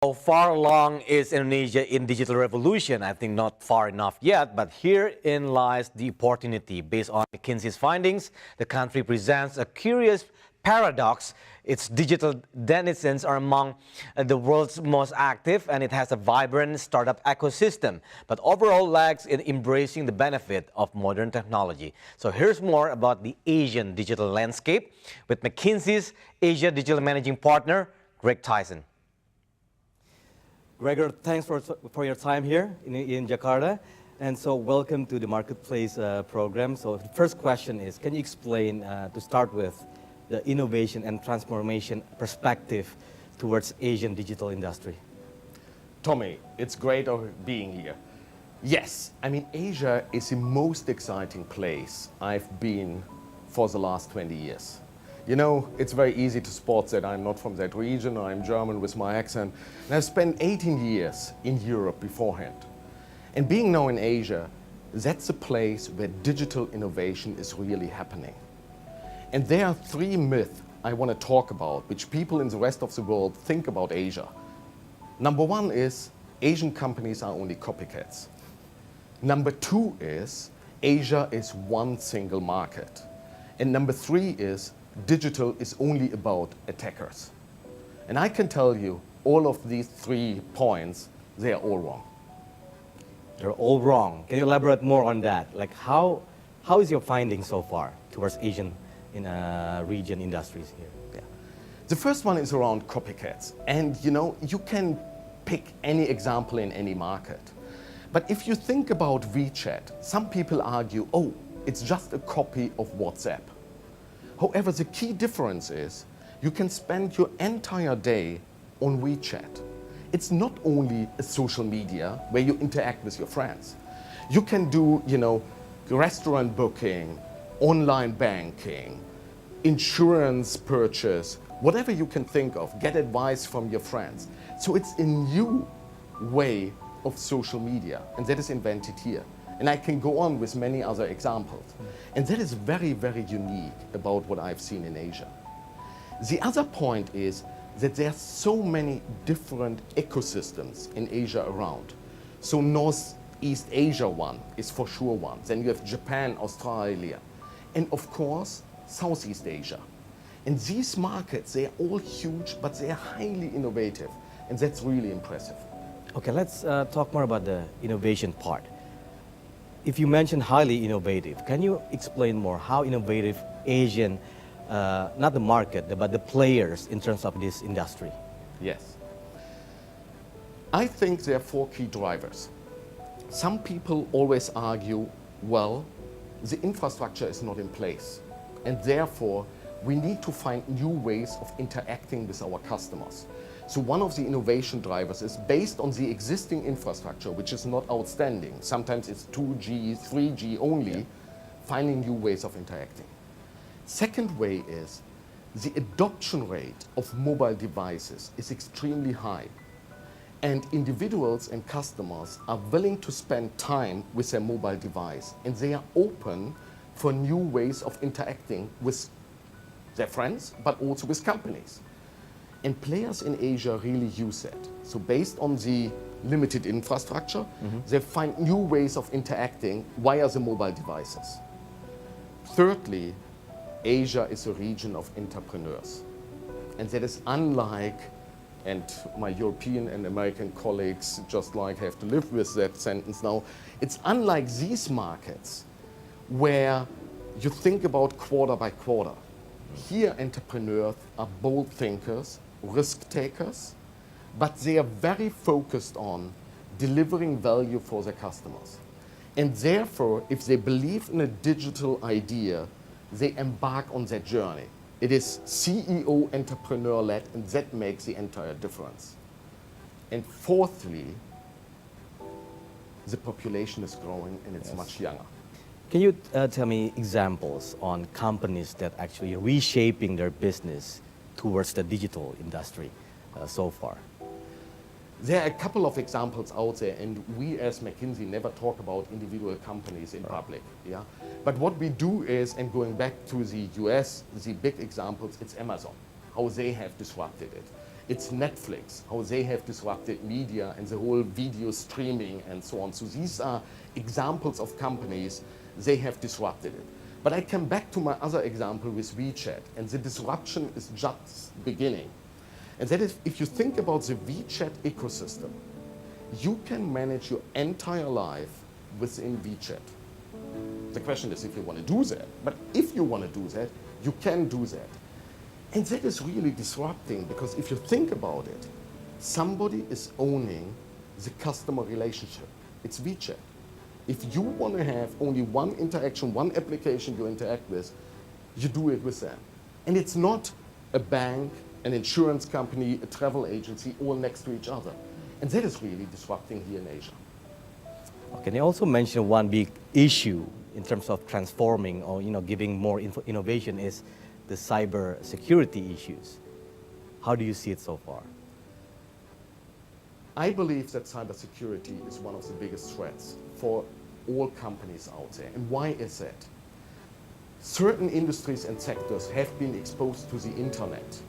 How far along is Indonesia in digital revolution? I think not far enough yet, but herein lies the opportunity. Based on McKinsey's findings, the country presents a curious paradox. Its digital denizens are among the world's most active, and it has a vibrant startup ecosystem, but overall lags in embracing the benefit of modern technology. So here's more about the Asian digital landscape with McKinsey's Asia Digital Managing Partner, Greg Theisen. Gregor, thanks for your time here in Jakarta. And so welcome to the Marketplace program. So the first question is, can you explain, to start with, the innovation and transformation perspective towards Asian digital industry? Tommy, it's great being here. Yes, I mean, Asia is the most exciting place I've been for the last 20 years. You know, it's very easy to spot that I'm not from that region, I'm German with my accent, and I've spent 18 years in Europe beforehand. And being now in Asia, that's a place where digital innovation is really happening. And there are three myths I want to talk about, which people in the rest of the world think about Asia. Number one is Asian companies are only copycats. Number two is Asia is one single market. And number three is digital is only about attackers. And I can tell you, all of these 3 points, they are all wrong. They're all wrong. Can you elaborate more on that? Like how is your finding so far towards Asian region industries here? Yeah. The first one is around copycats. And you know, you can pick any example in any market. But if you think about WeChat, some people argue, oh, it's just a copy of WhatsApp. However, the key difference is you can spend your entire day on WeChat. It's not only a social media where you interact with your friends. You can do, you know, restaurant booking, online banking, insurance purchase, whatever you can think of, get advice from your friends. So it's a new way of social media, and that is invented here. And I can go on with many other examples. And that is very, very unique about what I've seen in Asia. The other point is that there are so many different ecosystems in Asia around. So Northeast Asia one is for sure one. Then you have Japan, Australia, and of course, Southeast Asia. And these markets, they are all huge, but they are highly innovative. And that's really impressive. Okay, let's talk more about the innovation part. If you mention highly innovative, can you explain more how innovative Asian, not the market, but the players in terms of this industry? Yes. I think there are 4 key drivers. Some people always argue, well, the infrastructure is not in place, and therefore we need to find new ways of interacting with our customers. So one of the innovation drivers is based on the existing infrastructure, which is not outstanding. Sometimes it's 2G, 3G only, finding new ways of interacting. Second way is the adoption rate of mobile devices is extremely high. And individuals and customers are willing to spend time with their mobile device, and they are open for new ways of interacting with their friends, but also with companies. And players in Asia really use that. So based on the limited infrastructure, they find new ways of interacting via the mobile devices. Thirdly, Asia is a region of entrepreneurs. And that is unlike, and my European and American colleagues just like have to live with that sentence now, it's unlike these markets where you think about quarter by quarter. Here, entrepreneurs are bold thinkers, risk takers, but they are very focused on delivering value for their customers. And therefore, if they believe in a digital idea, they embark on that journey. It is CEO entrepreneur-led, and that makes the entire difference. And fourthly, the population is growing and it's much younger. Can you tell me examples on companies that actually reshaping their business towards the digital industry so far? There are a couple of examples out there, and we as McKinsey never talk about individual companies in public. Yeah? But what we do is, and going back to the US, the big examples, it's Amazon, how they have disrupted it. It's Netflix, how they have disrupted media and the whole video streaming and so on. So these are examples of companies, they have disrupted it. But I come back to my other example with WeChat, and the disruption is just beginning. And that is, if you think about the WeChat ecosystem, you can manage your entire life within WeChat. The question is if you want to do that. But if you want to do that, you can do that. And that is really disrupting, because if you think about it, somebody is owning the customer relationship. It's WeChat. If you want to have only one interaction, one application you interact with, you do it with them. And it's not a bank, an insurance company, a travel agency, all next to each other. And that is really disrupting here in Asia. Okay, you also mentioned one big issue in terms of transforming or giving more innovation is the cyber security issues. How do you see it so far? I believe that cybersecurity is one of the biggest threats for all companies out there. And why is that? Certain industries and sectors have been exposed to the internet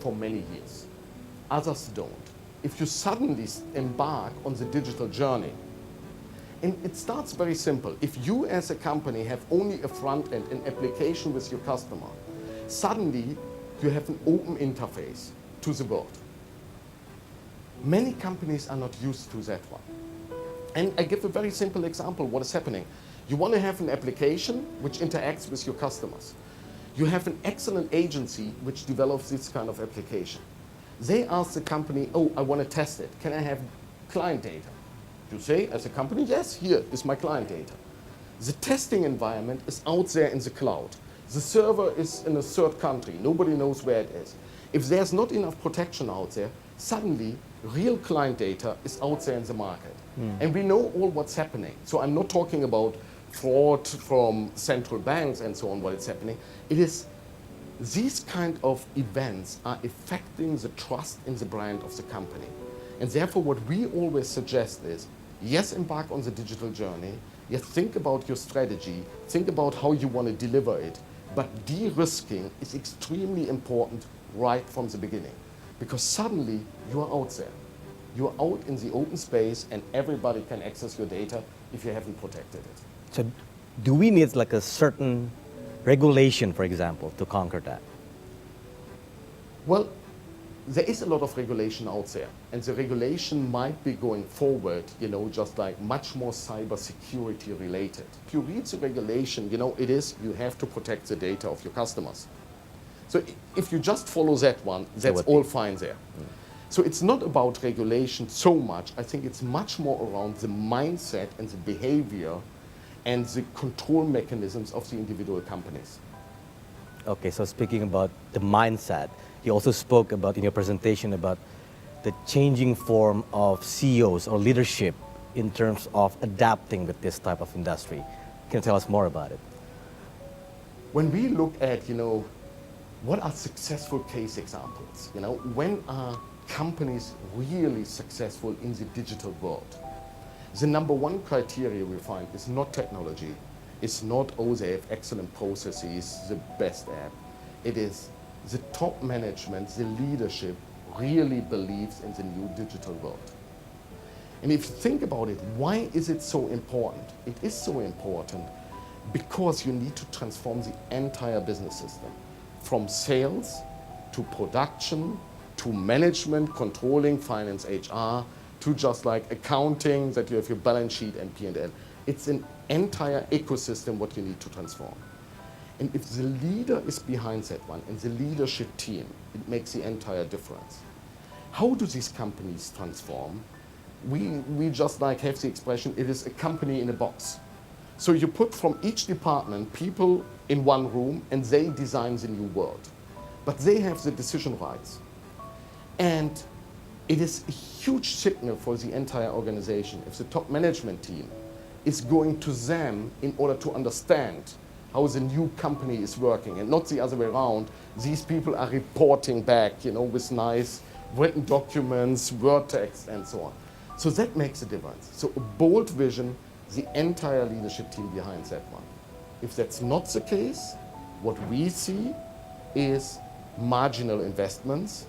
for many years. Others don't. If you suddenly embark on the digital journey, and it starts very simple. If you as a company have only a front end, an application with your customer, suddenly you have an open interface to the world. Many companies are not used to that one. And I give a very simple example what is happening. You want to have an application which interacts with your customers. You have an excellent agency which develops this kind of application. They ask the company, oh, I want to test it. Can I have client data? You say, as a company, yes, here is my client data. The testing environment is out there in the cloud. The server is in a third country. Nobody knows where it is. If there's not enough protection out there, suddenly real client data is out there in the market. And we know all what's happening. So I'm not talking about fraud from central banks and so on, what is happening. It is these kind of events are affecting the trust in the brand of the company. And therefore what we always suggest is, yes, embark on the digital journey, yes, think about your strategy, think about how you want to deliver it, but de-risking is extremely important right from the beginning, because suddenly you are out there. You are out in the open space and everybody can access your data if you haven't protected it. So do we need like a certain regulation, for example, to conquer that? Well, there is a lot of regulation out there, and the regulation might be going forward, just like much more cybersecurity related. If you read the regulation, it is you have to protect the data of your customers. So if you just follow that one, that's all fine there. So it's not about regulation so much. I think it's much more around the mindset and the behavior and the control mechanisms of the individual companies. Okay, so speaking about the mindset, you also spoke about in your presentation about the changing form of CEOs or leadership in terms of adapting with this type of industry. Can you tell us more about it? When we look at, what are successful case examples? When are companies really successful in the digital world? The number one criteria we find is not technology. It's not, oh, they have excellent processes, the best app. It is the top management, the leadership really believes in the new digital world. And if you think about it, why is it so important? It is so important because you need to transform the entire business system, from sales to production to management, controlling, finance, HR, to just like accounting, that you have your balance sheet and P&L. It's an entire ecosystem what you need to transform. And if the leader is behind that one and the leadership team, it makes the entire difference. How do these companies transform? We just like have the expression, it is a company in a box. So you put from each department people in one room and they design the new world. But they have the decision rights. And it is a huge signal for the entire organization if the top management team is going to them in order to understand how the new company is working, and not the other way around. These people are reporting back, with nice written documents, word text, and so on. So that makes a difference. So a bold vision, the entire leadership team behind that one. If that's not the case, what we see is marginal investments,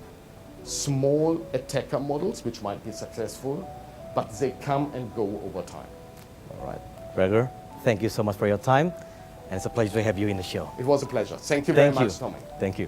small attacker models, which might be successful, but they come and go over time. All right. Gregor, thank you so much for your time. And it's a pleasure to have you in the show. It was a pleasure. Thank you very much, Tommy. Thank you.